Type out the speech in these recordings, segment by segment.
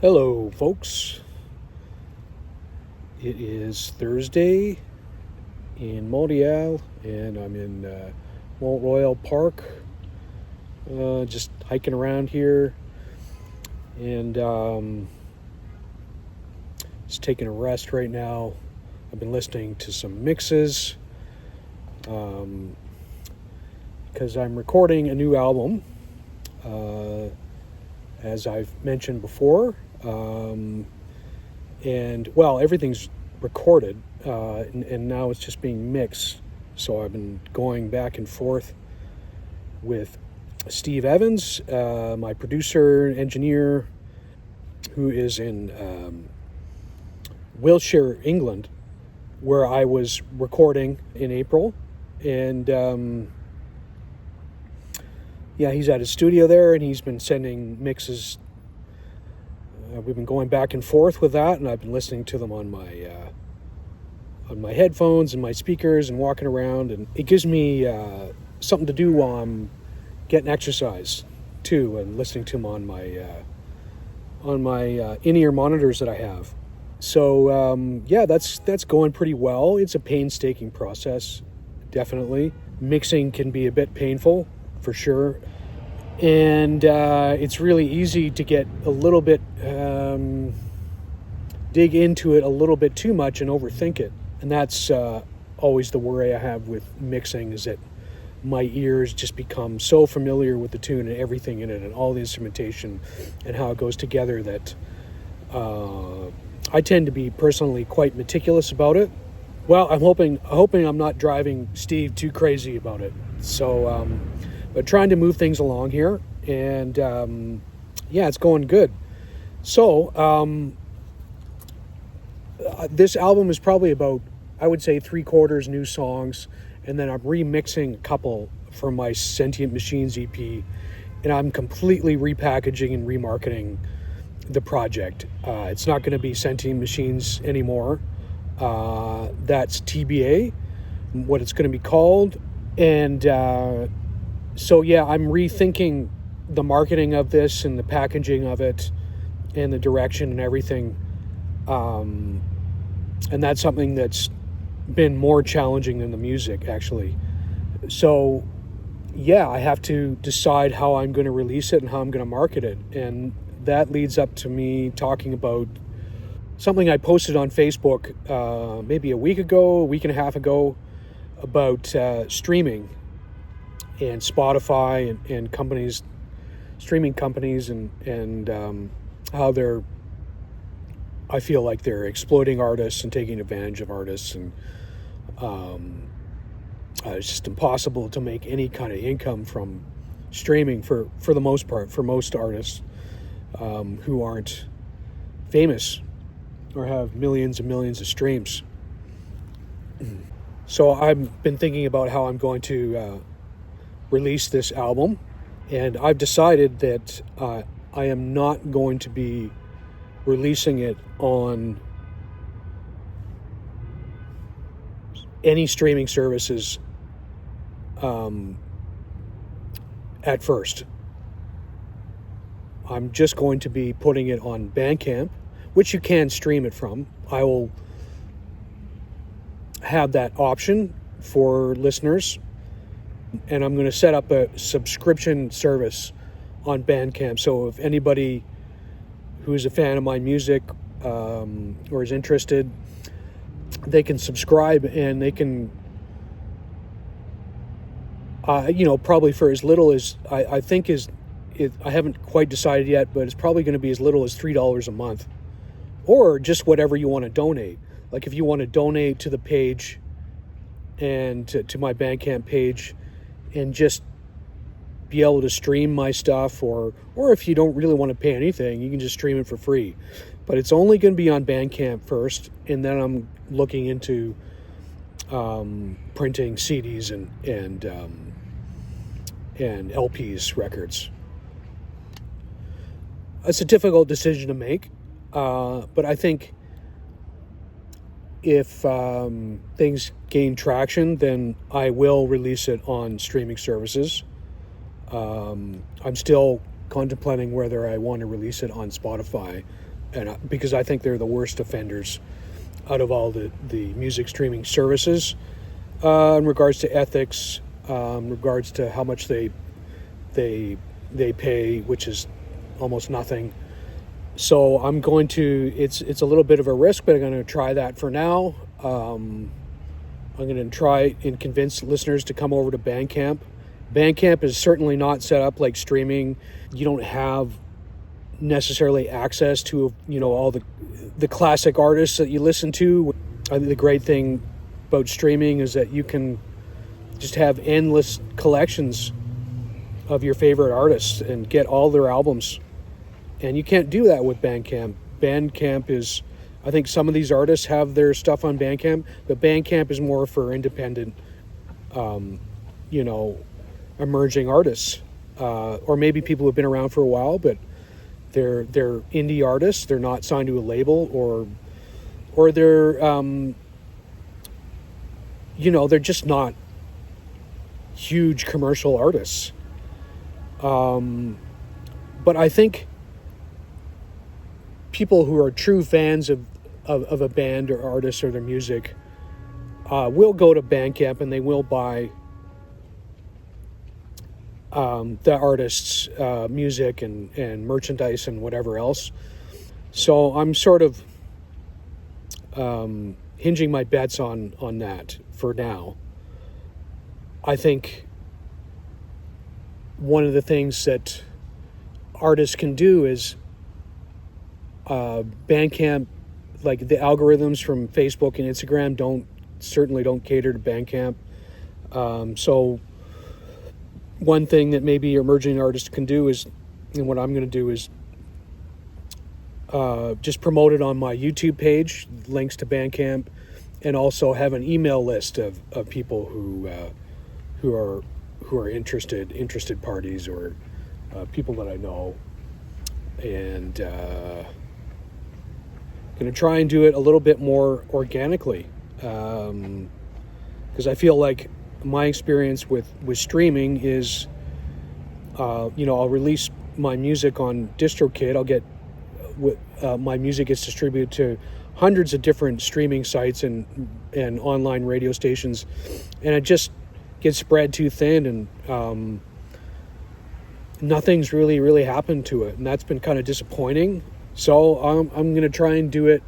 Hello, folks. It is Thursday in Montreal, and I'm in Mont Royal Park, just hiking around here, and just taking a rest right now. I've been listening to some mixes because I'm recording a new album, as I've mentioned before. Everything's recorded, and now it's just being mixed. So I've been going back and forth with Steve Evans, my producer and engineer, who is in Wiltshire, England, where I was recording in April. And he's at his studio there, and he's been sending mixes. We've been going back and forth with that, and I've been listening to them on my headphones and my speakers and walking around, and it gives me something to do while I'm getting exercise too, and listening to them on my in-ear monitors that I have. So that's going pretty well. It's a painstaking process, definitely. Mixing can be a bit painful, for sure. And it's really easy to get a little bit, dig into it a little bit too much and overthink it. And that's always the worry I have with mixing, is that my ears just become so familiar with the tune and everything in it and all the instrumentation and how it goes together that I tend to be personally quite meticulous about it. Well, I'm hoping I'm not driving Steve too crazy about it. So, but trying to move things along here, and it's going good. So this album is probably about, I would say, 3/4 new songs, and then I'm remixing a couple for my Sentient Machines EP, and I'm completely repackaging and remarketing the project. It's not going to be Sentient Machines anymore. That's TBA, what it's going to be called, and I'm rethinking the marketing of this and the packaging of it and the direction and everything. And that's something that's been more challenging than the music, actually. So, I have to decide how I'm going to release it and how I'm going to market it. And that leads up to me talking about something I posted on Facebook maybe a week and a half ago, about streaming and Spotify and companies, streaming companies, and how I feel like they're exploiting artists and taking advantage of artists, and it's just impossible to make any kind of income from streaming for the most part, for most artists who aren't famous or have millions and millions of streams. So I've been thinking about how I'm going to release this album, and I've decided that I am not going to be releasing it on any streaming services at first. I'm just going to be putting it on Bandcamp, which you can stream it from. I will have that option for listeners, and I'm going to set up a subscription service on Bandcamp. So if anybody who's a fan of my music or is interested, they can subscribe, and they can, probably for as little as I think I haven't quite decided yet, but it's probably going to be as little as $3 a month, or just whatever you want to donate. Like if you want to donate to the page and to my Bandcamp page, and just be able to stream my stuff, or if you don't really want to pay anything, you can just stream it for free. But it's only going to be on Bandcamp first, and then I'm looking into printing CDs and LPs, records. It's a difficult decision to make, but I think if things gain traction, then I will release it on streaming services. I'm still contemplating whether I want to release it on Spotify, and because I think they're the worst offenders out of all the music streaming services, in regards to ethics, in regards to how much they pay, which is almost nothing. So I'm going to, it's a little bit of a risk, but I'm going to try that for now. I'm going to try and convince listeners to come over to Bandcamp. Bandcamp is certainly not set up like streaming. You don't have necessarily access to, all the classic artists that you listen to. I think the great thing about streaming is that you can just have endless collections of your favorite artists and get all their albums. And you can't do that with Bandcamp. Bandcamp is, I think some of these artists have their stuff on Bandcamp, but Bandcamp is more for independent, emerging artists, or maybe people who've been around for a while, but they're indie artists. They're not signed to a label, or they're, they're just not huge commercial artists. But I think people who are true fans of a band or artist or their music will go to Bandcamp and they will buy the artist's music and merchandise and whatever else. So I'm sort of hinging my bets on that for now. I think one of the things that artists can do is Bandcamp, like the algorithms from Facebook and Instagram certainly don't cater to Bandcamp. So one thing that maybe emerging artists can do is, and what I'm going to do is just promote it on my YouTube page, links to Bandcamp, and also have an email list of people who are interested parties or people that I know, and going to try and do it a little bit more organically, because I feel like my experience with streaming is, I'll release my music on DistroKid. I'll get my music gets distributed to hundreds of different streaming sites and online radio stations, and it just gets spread too thin, and nothing's really happened to it, and that's been kind of disappointing. So I'm going to try and do it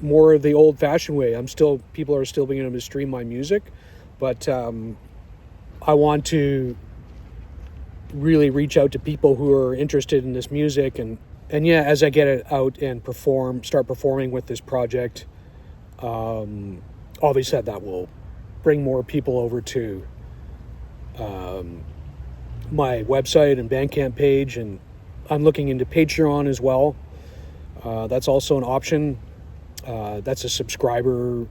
more of the old-fashioned way. People are still being able to stream my music, but I want to really reach out to people who are interested in this music, and yeah, as I get it out and start performing with this project, obviously that will bring more people over to my website and Bandcamp page, and I'm looking into Patreon as well. That's also an option. That's a subscriber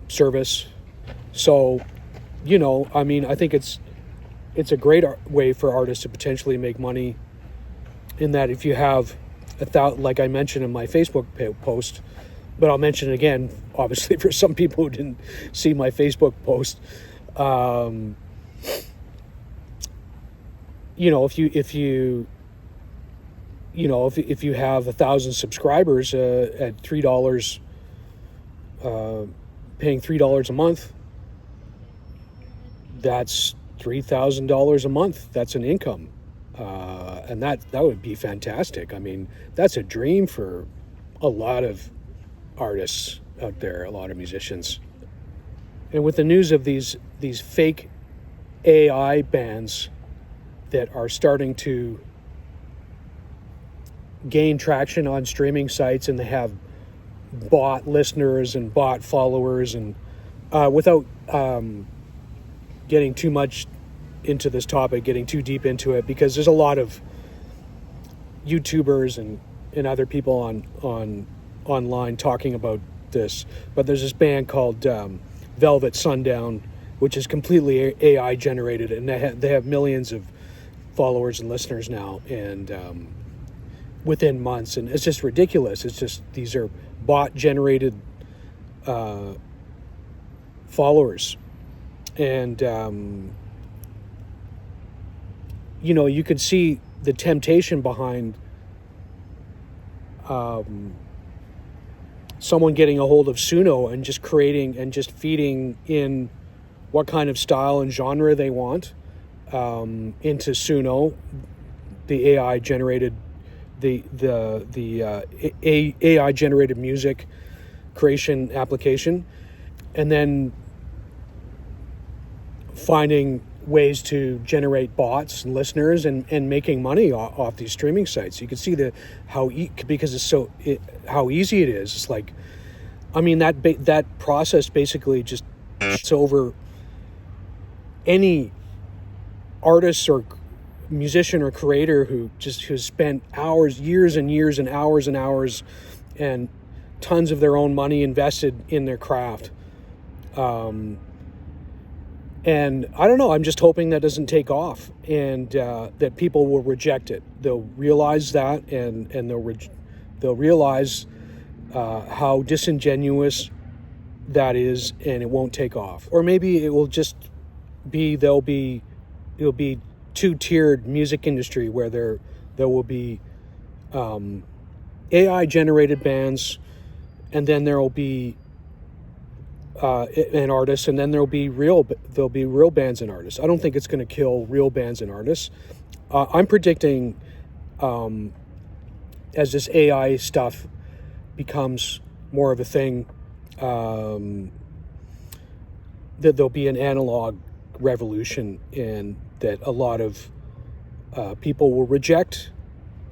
service. So, I think it's a great way for artists to potentially make money, in that if you have like I mentioned in my Facebook post, but I'll mention it again, obviously, for some people who didn't see my Facebook post. If you have 1,000 subscribers at $3, paying $3 a month, that's $3,000 a month. That's an income, and that would be fantastic. I mean, that's a dream for a lot of artists out there, a lot of musicians. And with the news of these fake AI bands that are starting to gain traction on streaming sites, and they have bot listeners and bot followers, and without getting too much into this topic, getting too deep into it, because there's a lot of YouTubers and other people on online talking about this, but there's this band called Velvet Sundown, which is completely AI generated, and they have millions of followers and listeners now, and within months, and it's just ridiculous. It's just, these are bot generated followers, and you could see the temptation behind someone getting a hold of Suno and just creating and just feeding in what kind of style and genre they want into Suno, the AI generated AI generated music creation application, and then finding ways to generate bots and listeners and making money off these streaming sites. You can see because how easy it is. It's like, I mean, that process basically just it's over any artist or musician or creator who's spent years and years and hours and tons of their own money invested in their craft. And I don't know, I'm just hoping that doesn't take off, and that people will reject it. They'll realize that, and they'll realize how disingenuous that is, and it won't take off. Or maybe it will just be, it'll be two-tiered music industry where there will be AI generated bands, and then there will be an artist, and then there'll be real bands and artists. I don't think it's going to kill real bands and artists. I'm predicting as this AI stuff becomes more of a thing, that there'll be an analog revolution, and that a lot of people will reject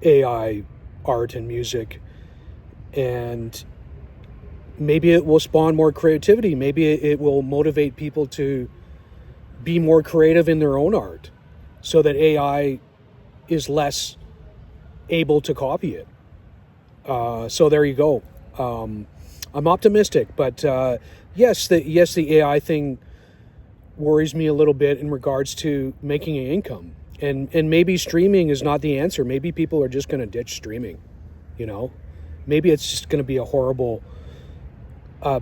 AI art and music, and maybe it will spawn more creativity. Maybe it will motivate people to be more creative in their own art, so that AI is less able to copy it. So there you go. I'm optimistic, but yes, the AI thing worries me a little bit in regards to making an income. And maybe streaming is not the answer. Maybe people are just going to ditch streaming, Maybe it's just going to be a horrible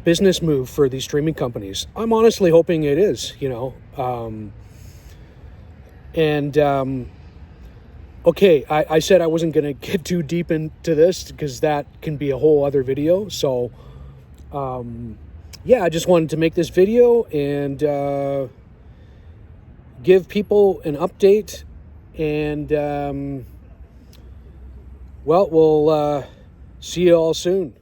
business move for these streaming companies. I'm honestly hoping it is, okay, I said I wasn't going to get too deep into this because that can be a whole other video. So, I just wanted to make this video and give people an update. And, we'll see you all soon.